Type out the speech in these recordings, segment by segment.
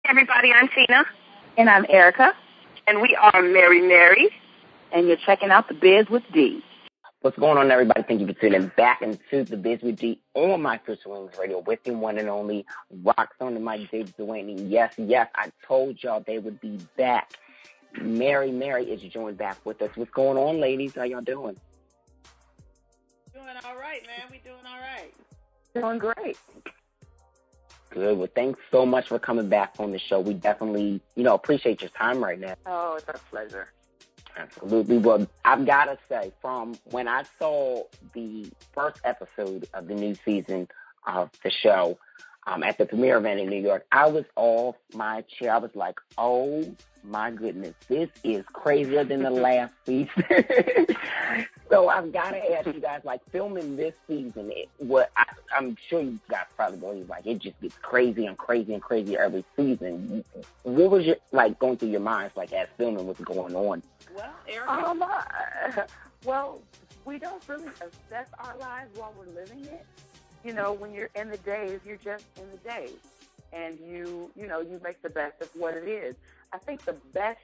Everybody, I'm Tina. And I'm Erica. And we are Mary Mary. And you're checking out The Biz with D. What's going on, everybody? Thank you for tuning back into The Biz with D on My Crystal Wings Radio with the one and only Rocks on the mic, David Duane. Yes, I told y'all they would be back. Mary is joined back with us. What's going on, ladies? How y'all doing? Doing all right, man. We doing all right. Doing great. Good. Well, thanks so much for coming back on the show. We definitely, appreciate your time right now. Oh, it's our pleasure. Absolutely. Well, I've got to say, from when I saw the first episode of the new season of the show at the premiere event in New York, I was off my chair. I was like, oh, my goodness, this is crazier than the last season. So I've got to ask you guys, like, filming this season, I'm sure you guys probably believe, like, it just gets crazy and crazy and crazier every season. What was going through your minds, like, as filming was going on? Well, Erica? Well, we don't really assess our lives while we're living it. When you're in the days, you're just in the days. And you make the best of what it is. I think the best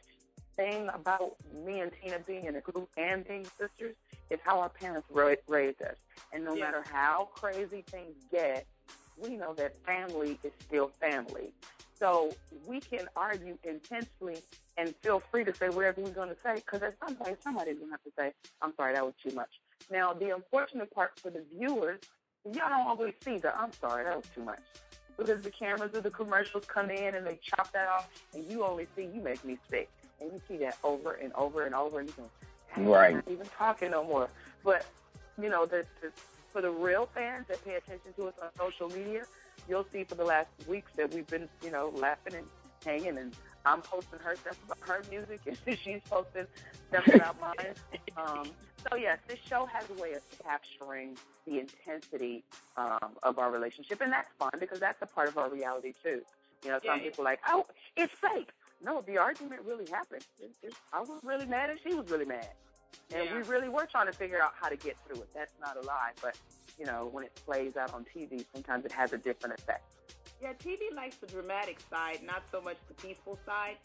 thing about me and Tina being in a group and being sisters is how our parents raised us. And no matter how crazy things get, we know that family is still family. So we can argue intensely and feel free to say whatever we're going to say, because at some point somebody's going to have to say, I'm sorry, that was too much. Now, the unfortunate part for the viewers, y'all don't always see the I'm sorry, that was too much. Because the cameras or the commercials come in and they chop that off, and you only see, you make me sick. And you see that over and over and over, and you go, right. I'm not even talking no more. But, for the real fans that pay attention to us on social media, you'll see for the last weeks that we've been, laughing and hanging, and I'm posting her stuff about her music, and she's posting stuff about mine. So, yes, this show has a way of capturing the intensity of our relationship, and that's fun because that's a part of our reality, too. Some people are like, oh, it's fake. No, the argument really happened. I was really mad, and she was really mad. And we really were trying to figure out how to get through it. That's not a lie, but, when it plays out on TV, sometimes it has a different effect. Yeah, TV likes the dramatic side, not so much the peaceful side.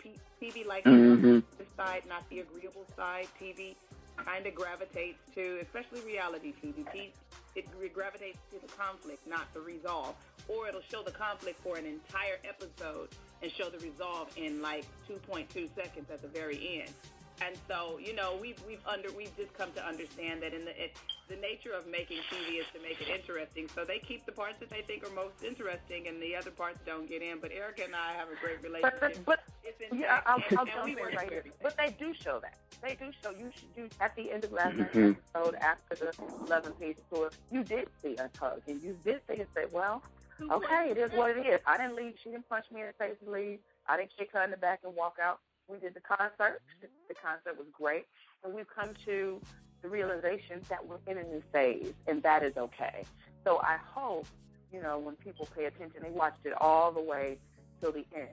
TV likes the side, not the agreeable side. TV kind of gravitates to, especially reality TV. It gravitates to the conflict, not the resolve. Or it'll show the conflict for an entire episode and show the resolve in like 2.2 seconds at the very end. And so, we've just come to understand that the nature of making TV is to make it interesting. So they keep the parts that they think are most interesting, and the other parts don't get in. But Erica and I have a great relationship. But I'll jump in right here. But they do show that. They do show. You at the end of last night's episode, after the 11-piece tour, you did see us hug, and you did see us say, well, okay, it is what it is. I didn't leave. She didn't punch me in the face and leave. I didn't kick her in the back and walk out. We did the concert. The concert was great. And we've come to the realization that we're in a new phase, and that is okay. So I hope, when people pay attention, they watched it all the way till the end.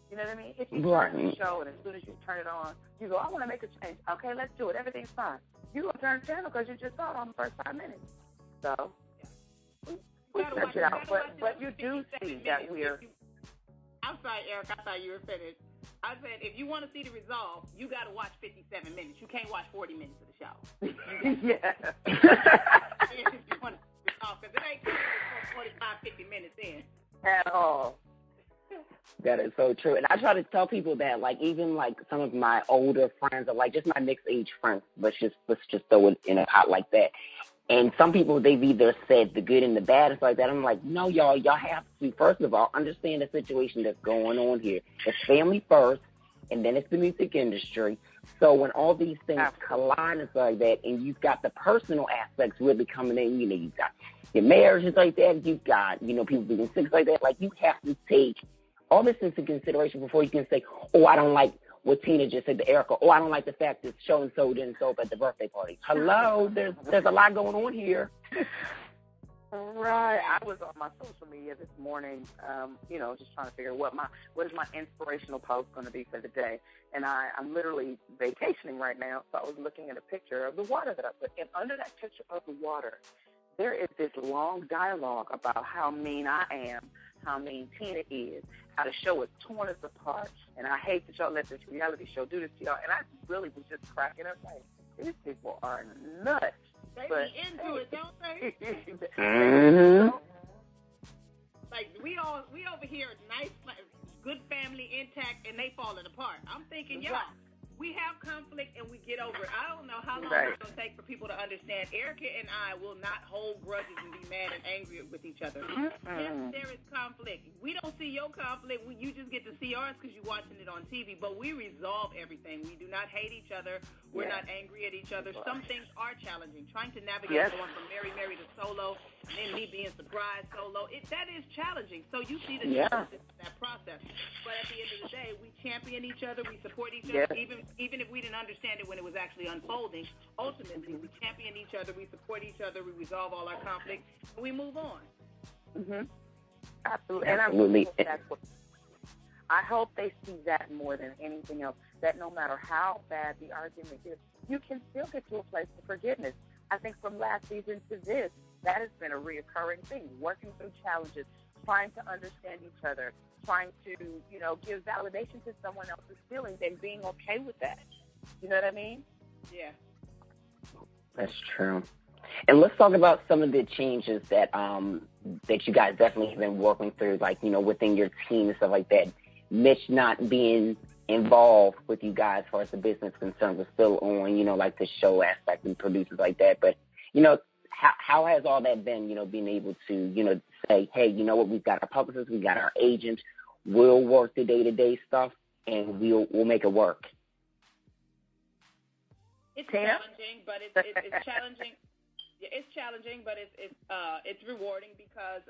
You know what I mean? If you turn the show, and as soon as you turn it on, you go, I want to make a change. Okay, let's do it. Everything's fine. You're going to turn the channel because you just saw it on the first 5 minutes. So we search it out. But you do see that we're... I'm sorry, Eric. I thought you were finished. I said, if you want to see the resolve, you got to watch 57 minutes. You can't watch 40 minutes of the show. Yeah. If you want to resolve, because it ain't 45, 50 minutes in. At all. That is so true. And I try to tell people that, like, even, like, some of my older friends, or, like, just my mixed age friends, let's just throw it in a pot like that. And some people, they've either said the good and the bad, it's like that. I'm like, no, y'all have to, first of all, understand the situation that's going on here. It's family first, and then it's the music industry. So when all these things collide and stuff like that, and you've got the personal aspects really coming in, you've got your marriages like that, you've got, people being sick like that, like, you have to take all this into consideration before you can say, oh, I don't like what Tina just said to Erica. Oh, I don't like the fact that so-and-so didn't show up at the birthday party. Hello, there's a lot going on here. Right. I was on my social media this morning, just trying to figure what is my inspirational post going to be for the day. And I'm literally vacationing right now, so I was looking at a picture of the water that I put. And under that picture of the water, there is this long dialogue about how mean I am how mean Tina is, how the show is torn us apart, and I hate that y'all let this reality show do this to y'all. And I really was just cracking up like, these people are nuts. They be into it, don't they? Mm-hmm. Like we over here, nice, good family intact, and they falling apart. I'm thinking, y'all, we have conflict and we get over it. I don't know how long it's going to take for people to understand. Erica and I will not hold grudges and be mad and angry with each other. Yes, there is conflict. We don't see your conflict. You just get to see ours because you're watching it on TV. But we resolve everything. We do not hate each other. We're not angry at each other. Some things are challenging. Trying to navigate going from Mary to Solo, and then me being surprised Solo, that is challenging. So you see the challenges of that process. But at the end of the day, we champion each other. We support each other, even if we didn't understand it when it was actually unfolding. Ultimately, we champion each other. We support each other. We resolve all our conflict, and we move on. Mm-hmm. Absolutely. And I hope they see that more than anything else, that no matter how bad the argument is, you can still get to a place of forgiveness. I think from last season to this, that has been a reoccurring thing, working through challenges, trying to understand each other, trying to, give validation to someone else's feelings and being okay with that. You know what I mean? Yeah. That's true. And let's talk about some of the changes that that you guys definitely have been working through, like, within your team and stuff like that. Mitch not being involved with you guys as far as the business concerns, but still on, like the show aspect and producers like that. But, how has all that been, being able to, say, hey, you know what, we've got our publicists, we've got our agents, we'll work the day-to-day stuff, and we'll make it work. It's challenging, but it's challenging. Yeah, it's challenging, but it's rewarding because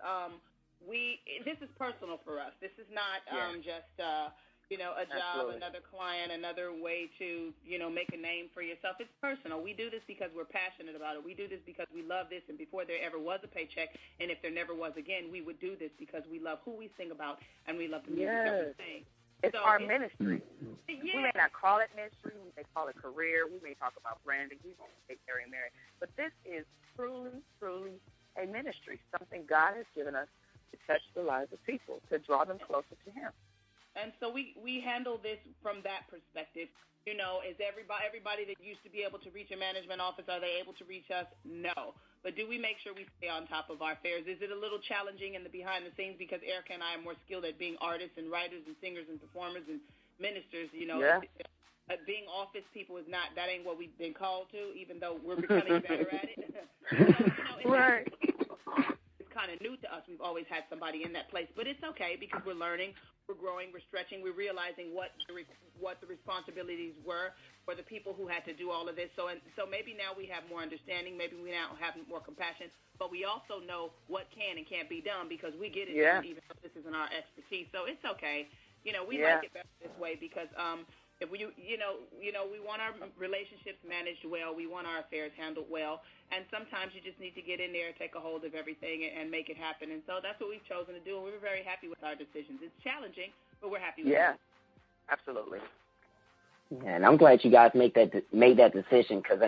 this is personal for us. This is not just a job, another client, another way to make a name for yourself. It's personal. We do this because we're passionate about it. We do this because we love this, and before there ever was a paycheck, and if there never was again, we would do this because we love who we sing about and we love the music that we sing. It's our ministry. We may not call it ministry. We may call it career. We may talk about branding. We won't say Mary. But this is truly, truly a ministry, something God has given us to touch the lives of people, to draw them closer to Him. And so we handle this from that perspective. Is everybody that used to be able to reach a management office, are they able to reach us? No. But do we make sure we stay on top of our affairs? Is it a little challenging in the behind the scenes because Erica and I are more skilled at being artists and writers and singers and performers and ministers? Being office people that ain't what we've been called to, even though we're becoming better at it. Right. It's kind of new to us. We've always had somebody in that place, but it's okay because we're learning, we're growing, we're stretching, we're realizing what the responsibilities were for the people who had to do all of this. So maybe now we have more understanding, maybe we now have more compassion, but we also know what can and can't be done because we get it done, even though this isn't our expertise. So it's okay. We like it better this way because if we want our relationships managed well, we want our affairs handled well, and sometimes you just need to get in there, take a hold of everything, and make it happen. And so that's what we've chosen to do, and we're very happy with our decisions. It's challenging, but we're happy with it. Yeah, absolutely. Yeah, and I'm glad you guys made that decision because,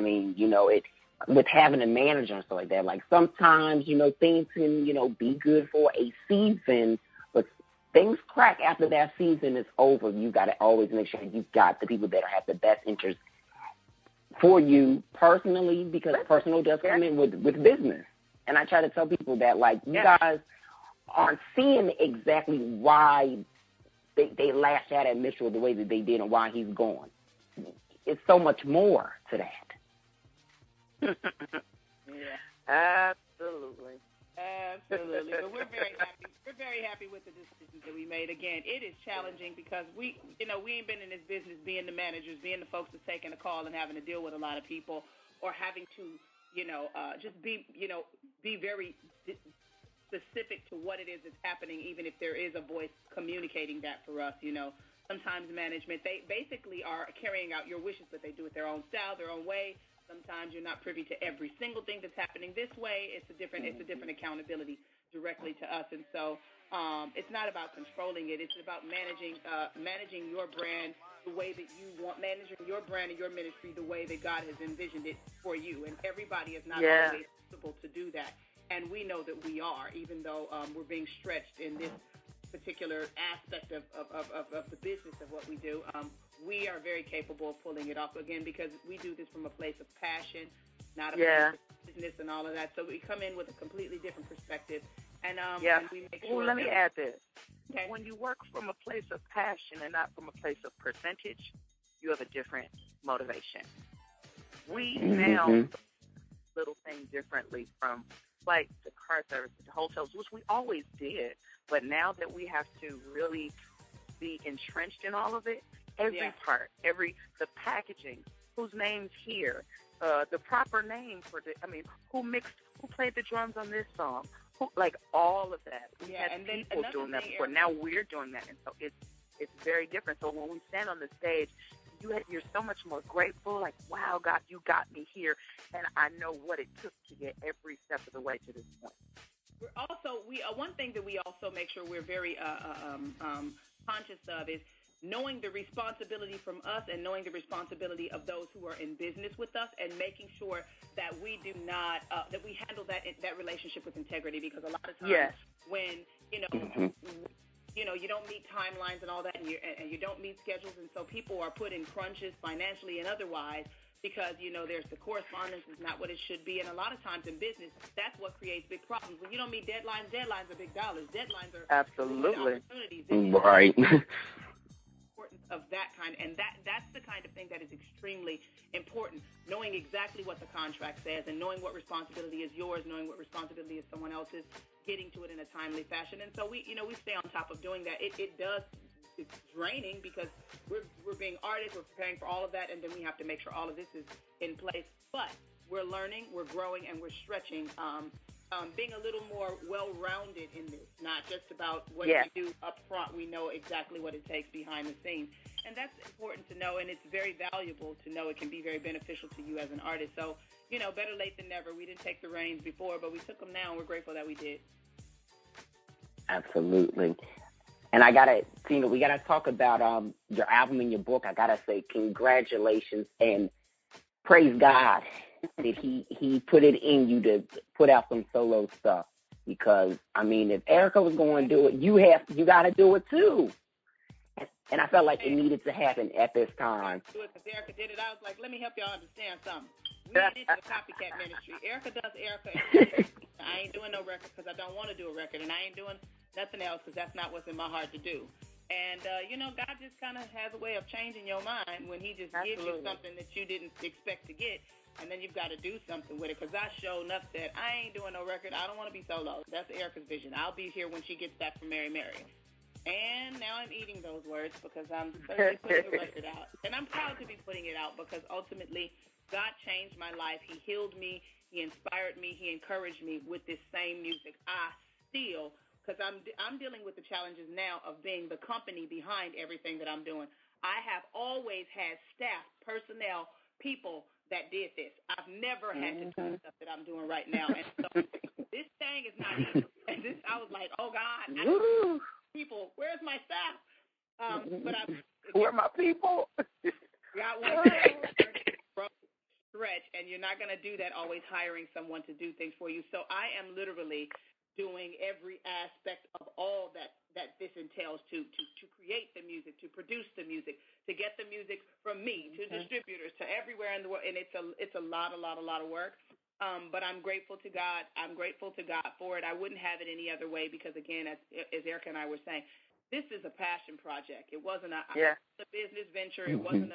with having a manager and stuff like that, like sometimes, things can, be good for a season, but things crack after that season is over. You got to always make sure you've got the people that have the best interest for you personally, because personal does come in with business. And I try to tell people that, like, you guys aren't seeing exactly why they lashed out at Mitchell the way that they did and why he's gone. It's so much more to that. Absolutely. Absolutely. But we're very happy. We're very happy with the decisions that we made. Again, it is challenging because we ain't been in this business being the managers, being the folks that's taking a call and having to deal with a lot of people, or having to, just be very specific to what it is that's happening, even if there is a voice communicating that for us. Sometimes management, they basically are carrying out your wishes, but they do it their own style, their own way. Sometimes you're not privy to every single thing that's happening this way. It's a different accountability directly to us. And so it's not about controlling it. It's about managing your brand the way that you want, managing your brand and your ministry the way that God has envisioned it for you. And everybody is not always able to do that. And we know that we are, even though we're being stretched in this particular aspect of the business of what we do. We are very capable of pulling it off, again, because we do this from a place of passion, not a place of business and all of that. So we come in with a completely different perspective. And we make sure. Well, let me add this. Okay. When you work from a place of passion and not from a place of percentage, you have a different motivation. We now little things differently, from flights to car service to hotels, which we always did. But now that we have to really be entrenched in all of it, every part, the packaging, whose name's here, the proper name for who played the drums on this song, like all of that. We had people doing that before. Now we're doing that, and so it's very different. So when we stand on the stage, you're so much more grateful. Like, wow, God, you got me here, and I know what it took to get every step of the way to this point. We're also one thing that we also make sure we're very conscious of is knowing the responsibility from us and knowing the responsibility of those who are in business with us, and making sure that we do not that we handle that relationship with integrity, because a lot of times when you don't meet timelines and all that, and you don't meet schedules, and so people are put in crunches financially and otherwise, because there's the correspondence is not what it should be, and a lot of times in business that's what creates big problems. When you don't meet deadlines are big dollars. Deadlines are absolutely opportunities. Right. Of that kind, and that's the kind of thing that is extremely important, knowing exactly what the contract says and knowing what responsibility is yours, knowing what responsibility is someone else's, getting to it in a timely fashion. And so we stay on top of doing that. It's draining because we're being artists, we're preparing for all of that, and then we have to make sure all of this is in place. But we're learning, we're growing, and we're stretching, being a little more well-rounded in this, not just about what we do up front. We know exactly what it takes behind the scenes. And that's important to know, and it's very valuable to know. It can be very beneficial to you as an artist. So, better late than never. We didn't take the reins before, but we took them now, and we're grateful that we did. Absolutely. And we gotta talk about your album and your book. I gotta say congratulations and praise God that he put it in you to put out some solo stuff, because if Erica was going to do it, you got to do it too. And I felt like it needed to happen at this time. Because Erica did it, I was like, let me help y'all understand something. We ain't into the copycat ministry. Erica does Erica. I ain't doing no record because I don't want to do a record, and I ain't doing nothing else because that's not what's in my heart to do. And, God just kind of has a way of changing your mind when he just gives you something that you didn't expect to get, and then you've got to do something with it. Because I sure enough said, I ain't doing no record. I don't want to be solo. That's Erica's vision. I'll be here when she gets back from Mary Mary. And now I'm eating those words because I'm certainly putting the record out. And I'm proud to be putting it out because ultimately God changed my life. He healed me. He inspired me. He encouraged me with this same music. I still... because I'm dealing with the challenges now of being the company behind everything that I'm doing. I have always had staff, personnel, people that did this. I've never had to do stuff that I'm doing right now. And so this thing is not easy. And I was like, oh, God, people, where's my staff? Where are my people? Got one stretch, and you're not going to do that always hiring someone to do things for you. So I am literally doing every aspect of all that this entails to create the music, to produce the music, to get the music from me to distributors to everywhere in the world, and it's a lot of work. But I'm grateful to God. I'm grateful to God for it. I wouldn't have it any other way because, again, as Erica and I were saying, this is a passion project. It wasn't a business venture. It wasn't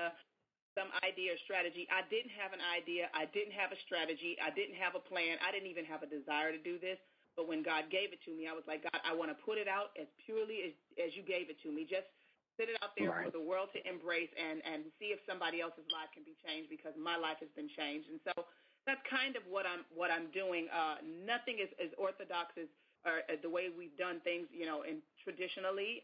some idea or strategy. I didn't have an idea. I didn't have a strategy. I didn't have a plan. I didn't even have a desire to do this. But when God gave it to me, I was like, God, I want to put it out as purely as you gave it to me. Just put it out there for the world to embrace and see if somebody else's life can be changed, because my life has been changed. And so that's kind of what I'm doing. Nothing is as orthodox as the way we've done things, and traditionally.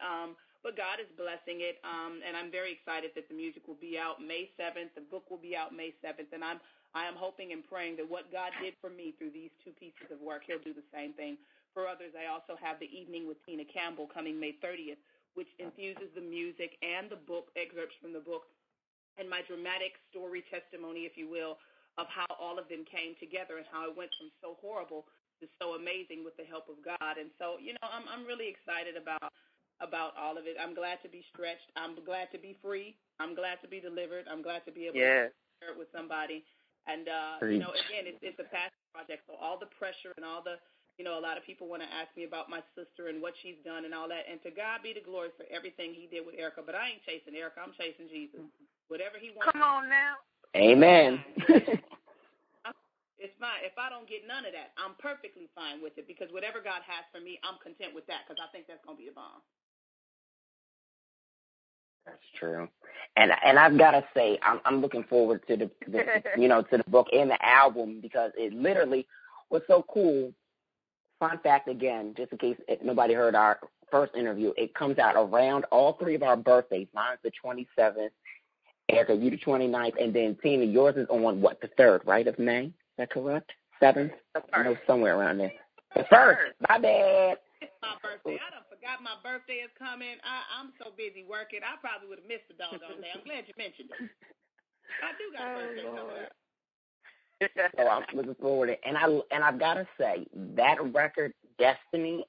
But God is blessing it, and I'm very excited that the music will be out May 7th. The book will be out May 7th, and I am hoping and praying that what God did for me through these two pieces of work, he'll do the same thing for others. I also have the Evening with Tina Campbell coming May 30th, which infuses the music and the book, excerpts from the book, and my dramatic story testimony, if you will, of how all of them came together and how it went from so horrible to so amazing with the help of God. And so, I'm really excited about about all of it. I'm glad to be stretched. I'm glad to be free. I'm glad to be delivered. I'm glad to be able to share it with somebody. And, again, it's a passion project. So all the pressure and all the, a lot of people want to ask me about my sister and what she's done and all that. And to God be the glory for everything he did with Erica. But I ain't chasing Erica. I'm chasing Jesus. Whatever he wants. Come on now. Amen. It's fine. If I don't get none of that, I'm perfectly fine with it because whatever God has for me, I'm content with that because I think that's going to be the bomb. That's true. And I've got to say, I'm looking forward to the to the book and the album because it literally was so cool. Fun fact again, just in case nobody heard our first interview, it comes out around all three of our birthdays. Mine's the 27th, Erica, you the 29th, and then Tina, yours is on the 3rd, right, of May? Is that correct? 7th? I know somewhere around there. The 1st. My bad. It's my birthday. I done forgot my birthday is coming. I'm so busy working. I probably would have missed the doggone day. I'm glad you mentioned it. I do got a birthday coming up. So I'm looking forward to it. And I've got to say, that record, Destiny,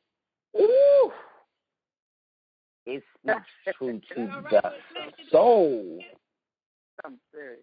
ooh, it speaks true to the soul. I'm serious.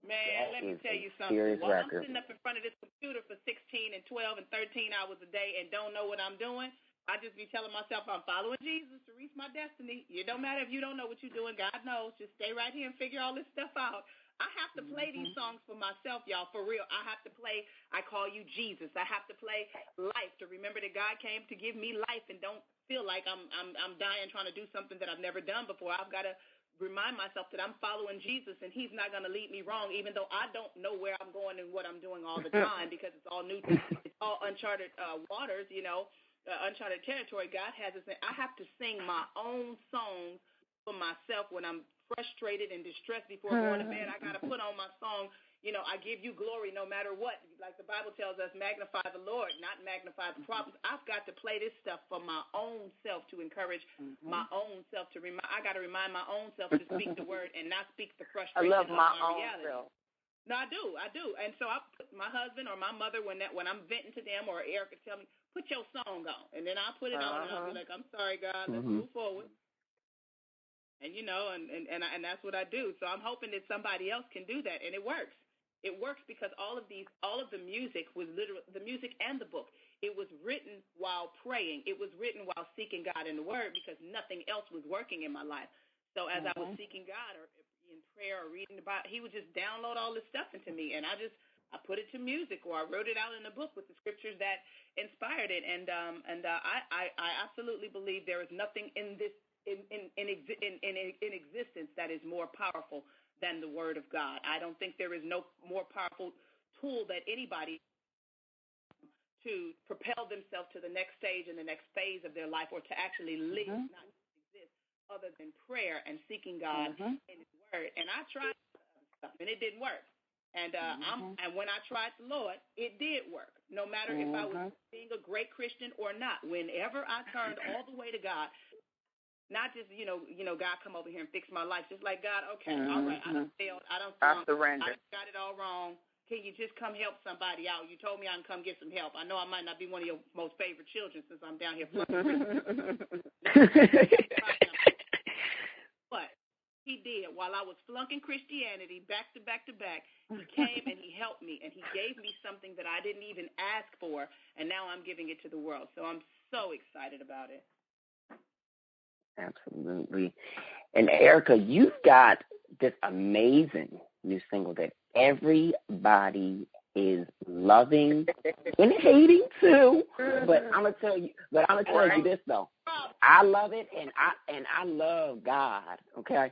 Man, let me tell you something. While I'm sitting up in front of this computer for 16 and 12 and 13 hours a day and don't know what I'm doing, I just be telling myself I'm following Jesus to reach my destiny. It don't matter if you don't know what you're doing. God knows. Just stay right here and figure all this stuff out. I have to play these songs for myself, y'all, for real. I have to play I Call You Jesus. I have to play life to remember that God came to give me life and don't feel like I'm dying trying to do something that I've never done before. I've got to remind myself that I'm following Jesus and he's not going to lead me wrong, even though I don't know where I'm going and what I'm doing all the time because it's all new. It's all uncharted waters, uncharted territory. God has us. I have to sing my own songs for myself when I'm frustrated and distressed before going to bed. I got to put on my song, I give you glory no matter what. Like the Bible tells us, magnify the Lord, not magnify the problems. I've got to play this stuff for my own self to encourage my own self to remind. I got to remind my own self to speak the word and not speak the frustration I love my of my own reality. self. No, I do. And so I put my husband or my mother when I'm venting to them or Erica tell me, put your song on. And then I'll put it on and I'll be like, I'm sorry, God, let's move forward. And and that's what I do. So I'm hoping that somebody else can do that, and it works. It works because all of the music was literally the music and the book. It was written while praying. It was written while seeking God in the Word because nothing else was working in my life. So as I was seeking God or in prayer or reading the Bible, He would just download all this stuff into me, and I put it to music or I wrote it out in a book with the scriptures that inspired it. And I absolutely believe there is nothing in this. In existence that is more powerful than the Word of God. I don't think there is no more powerful tool that anybody to propel themselves to the next stage and the next phase of their life or to actually live, not just exist, other than prayer and seeking God in His Word. And I tried stuff, and it didn't work. And and when I tried the Lord, it did work. No matter if I was being a great Christian or not, whenever I turned all the way to God, not just, God come over here and fix my life. Just like, God, okay, all right, I done failed. I surrender. I got it all wrong. Can you just come help somebody out? You told me I can come get some help. I know I might not be one of your most favorite children since I'm down here flunking. But He did. While I was flunking Christianity back to back to back, He came and He helped me, and He gave me something that I didn't even ask for, and now I'm giving it to the world. So I'm so excited about it. Absolutely. And Erica, you've got this amazing new single that everybody is loving and hating too. But I'm gonna tell you this though. I love it and I love God. Okay.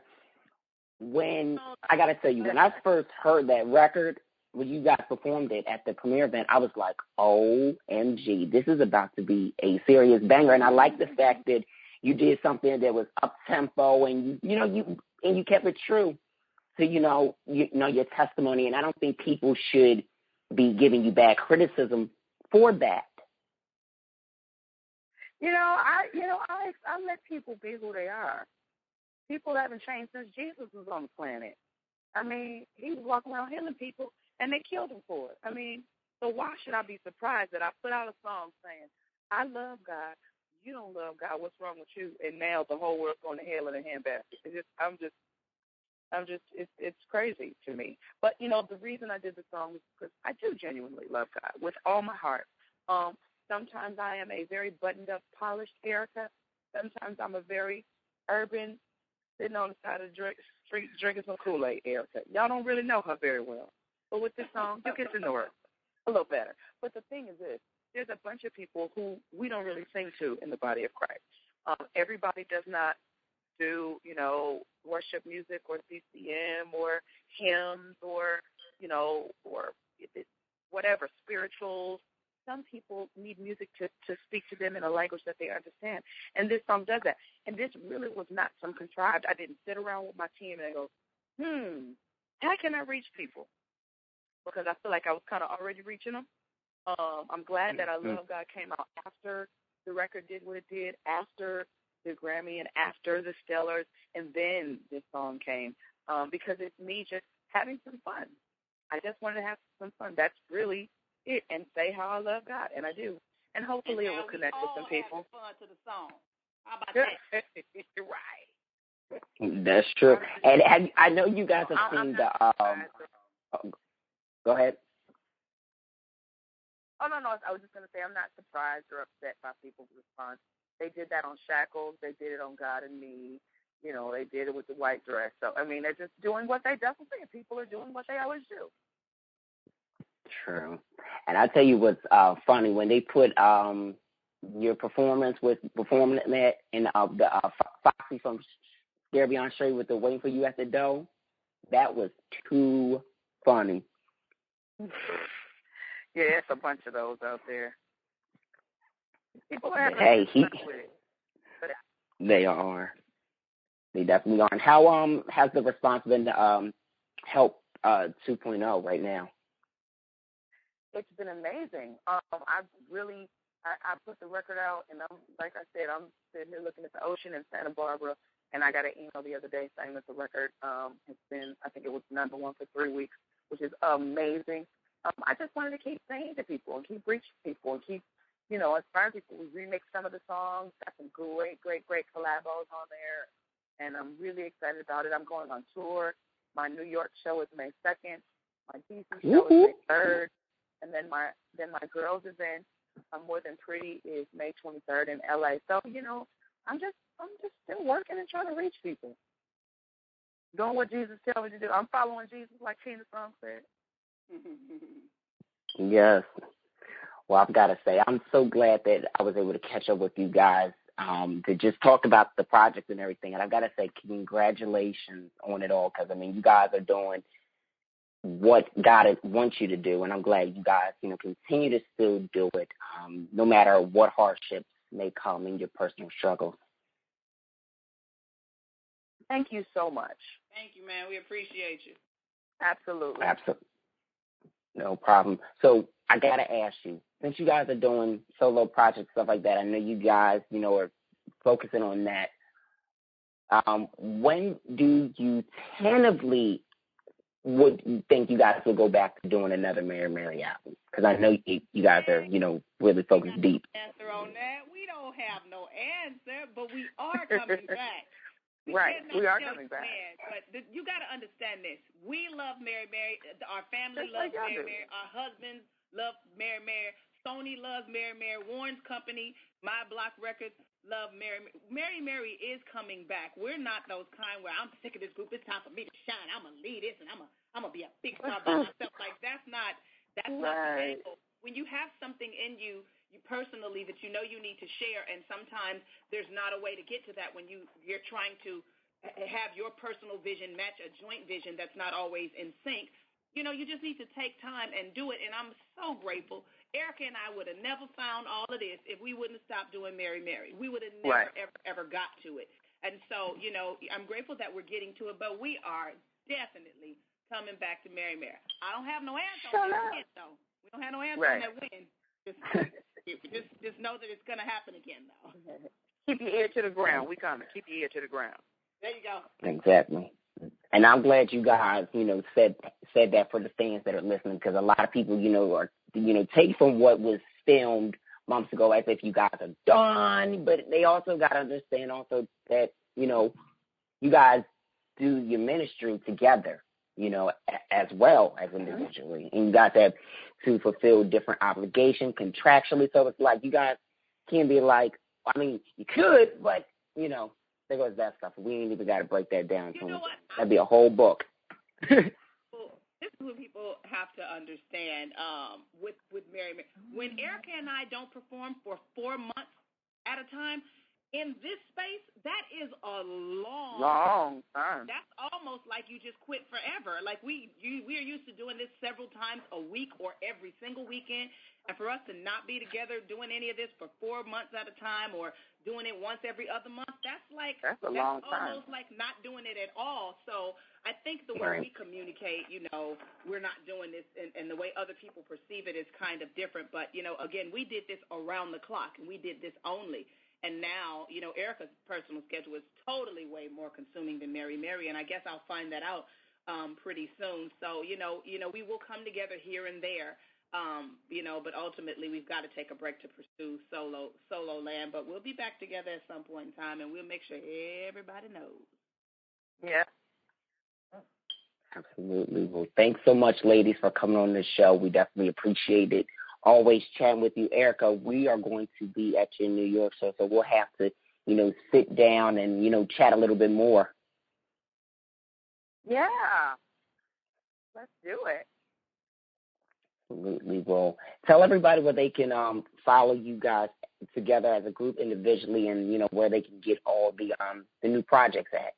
When I gotta tell you, when I first heard that record, when you guys performed it at the premiere event, I was like, OMG, this is about to be a serious banger. And I like the fact that you did something that was up tempo, and you kept it true to your testimony. And I don't think people should be giving you bad criticism for that. I let people be who they are. People haven't changed since Jesus was on the planet. I mean, He was walking around healing people, and they killed Him for it. I mean, so why should I be surprised that I put out a song saying, I love God, you don't love God. What's wrong with you? And now the whole world's going to hell in a handbasket. It's crazy to me. But, you know, the reason I did the song is because I do genuinely love God with all my heart. Sometimes I am a very buttoned-up, polished Erica. Sometimes I'm a very urban, sitting on the side of the street drinking some Kool-Aid Erica. Y'all don't really know her very well. But with this song, you get to know her a little better. But the thing is this. There's a bunch of people who we don't really sing to in the body of Christ. Everybody does not do, you know, worship music or CCM or hymns or, you know, or whatever, spirituals. Some people need music to speak to them in a language that they understand. And this song does that. And this really was not some contrived. I didn't sit around with my team and go, how can I reach people? Because I feel like I was kind of already reaching them. I'm glad that I Love God came out after the record did what it did, after the Grammy and after the Stellars, and then this song came because it's me just having some fun. I just wanted to have some fun. That's really it, and say how I love God, and I do. And hopefully it will connect with some people. Fun to the song. How about that? Right. That's true. And I know you guys have seen the go ahead. Oh, no, I was just going to say I'm not surprised or upset by people's response. They did that on Shackles. They did it on God and Me. You know, they did it with the white dress. So, I mean, they're just doing what they definitely say. People are doing what they always do. True. And I tell you what's funny, when they put your performance with performing that in the Foxy from Scare Beyond Straight with the Waiting for You at the Door, that was too funny. Yeah, it's a bunch of those out there. People are having fun with it. They are. They definitely are. And how has the response been to Help 2.0 right now? It's been amazing. I put the record out, and I'm sitting here looking at the ocean in Santa Barbara, and I got an email the other day saying that the record has been, I think it was #1 for 3 weeks, which is amazing. I just wanted to keep saying to people and keep reaching people and keep, you know, inspiring people. We remixed some of the songs, got some great collabos on there, and I'm really excited about it. I'm going on tour. My New York show is May 2nd. My DC show is May 3rd. And then my girls event, More Than Pretty, is May 23rd in LA. So, you know, I'm just still working and trying to reach people. Doing what Jesus tells me to do. I'm following Jesus, like Tina's song said. Yes. Well, I've got to say, I'm so glad that I was able to catch up with you guys to just talk about the project and everything. And I've got to say, congratulations on it all, because, I mean, you guys are doing what God wants you to do, and I'm glad you guys, you know, continue to still do it, no matter what hardships may come in your personal struggles. Thank you so much. Thank you, man. We appreciate you. Absolutely. No problem. So I got to ask you, since you guys are doing solo projects, stuff like that, I know you guys, you know, are focusing on that. When do you tentatively would you think you guys will go back to doing another Mary Mary album? Because I know you guys are, you know, really focused deep. Answer on that. We don't have no answer, but we are coming back. Right, we are coming back. But you got to understand this. We love Mary Mary. Our family loves Mary Mary. Our husbands love Mary Mary. Sony loves Mary Mary. Warren's company, My Block Records, love Mary Mary. Mary Mary is coming back. We're not those kind where I'm sick of this group. It's time for me to shine. I'm going to lead this, and I'm gonna be a big star by myself. Like, that's not the angle. When you have something in you personally that you know you need to share, and sometimes there's not a way to get to that when you're trying to have your personal vision match a joint vision that's not always in sync. You know, you just need to take time and do it, and I'm so grateful. Erica and I would have never found all of this if we wouldn't have stopped doing Mary Mary. We would have never, ever got to it. And so, you know, I'm grateful that we're getting to it, but we are definitely coming back to Mary Mary. I don't have no answer on that win, though. We don't have no answer on that win. Just know that it's going to happen again, though. Keep your ear to the ground. We coming. Keep your ear to the ground. There you go. Exactly. And I'm glad you guys, you know, said that for the fans that are listening, because a lot of people, you know, are, you know, take from what was filmed months ago as if you guys are done, but they also got to understand also that, you know, you guys do your ministry together, you know, as well as individually. And you guys have to fulfill different obligations contractually. So it's like you guys can't be like, I mean, you could, but, you know, there goes that stuff. We ain't even got to break that down. You know what? That'd be a whole book. This is what people have to understand with Mary. When Erica and I don't perform for 4 months at a time, in this space, that is a long time. That's almost like you just quit forever. Like we are used to doing this several times a week or every single weekend, and for us to not be together doing any of this for 4 months at a time or doing it once every other month, that's a long time. Almost like not doing it at all. So I think the way we communicate, you know, we're not doing this, and the way other people perceive it is kind of different. But, you know, again, we did this around the clock, and we did this only. And now, you know, Erica's personal schedule is totally way more consuming than Mary, and I guess I'll find that out pretty soon. So, you know, we will come together here and there, you know, but ultimately we've got to take a break to pursue solo land. But we'll be back together at some point in time, and we'll make sure everybody knows. Yeah. Absolutely. Well, thanks so much, ladies, for coming on this show. We definitely appreciate it. Always chatting with you, Erica. We are going to be at your New York show, so we'll have to, you know, sit down and, you know, chat a little bit more. Yeah. Let's do it. Absolutely. Well, tell everybody where they can follow you guys together as a group individually, and, you know, where they can get all the new projects at.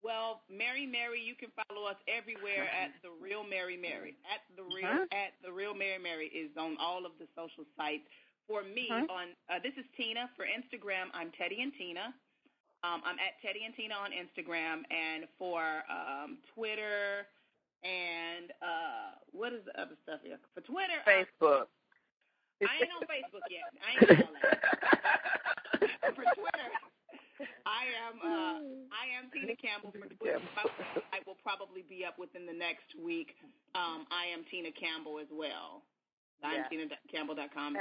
Well, Mary, you can follow us everywhere at The Real Mary. At The Real Mary is on all of the social sites. For me, on this is Tina. For Instagram, I'm Teddy and Tina. I'm at Teddy and Tina on Instagram. And for Twitter and what is the other stuff here? For Twitter, Facebook. I ain't on Facebook yet. I ain't on all that. For Twitter, I am Tina Campbell. For Twitter, I will probably be up within the next week. I am Tina Campbell as well. I'm TinaCampbell.com.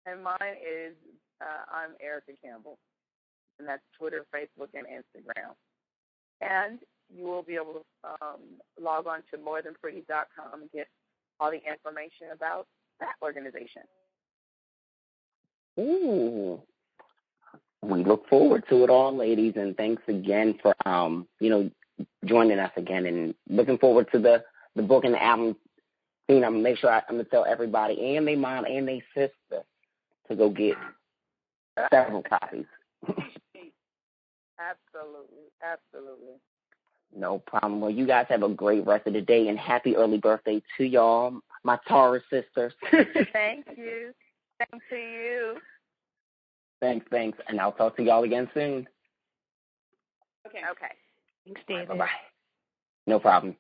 And mine is I'm Erica Campbell, and that's Twitter, Facebook, and Instagram. And you will be able to log on to morethanpretty.com and get all the information about that organization. Ooh. We look forward to it all, ladies, and thanks again for, you know, joining us again, and looking forward to the book and the album. You know, I'm going to tell everybody and their mom and their sister to go get several copies. Absolutely. No problem. Well, you guys have a great rest of the day, and happy early birthday to y'all, my Taurus sisters. Thank you. Same to you. Thanks. And I'll talk to y'all again soon. Okay. Thanks, David. Bye-bye. No problem.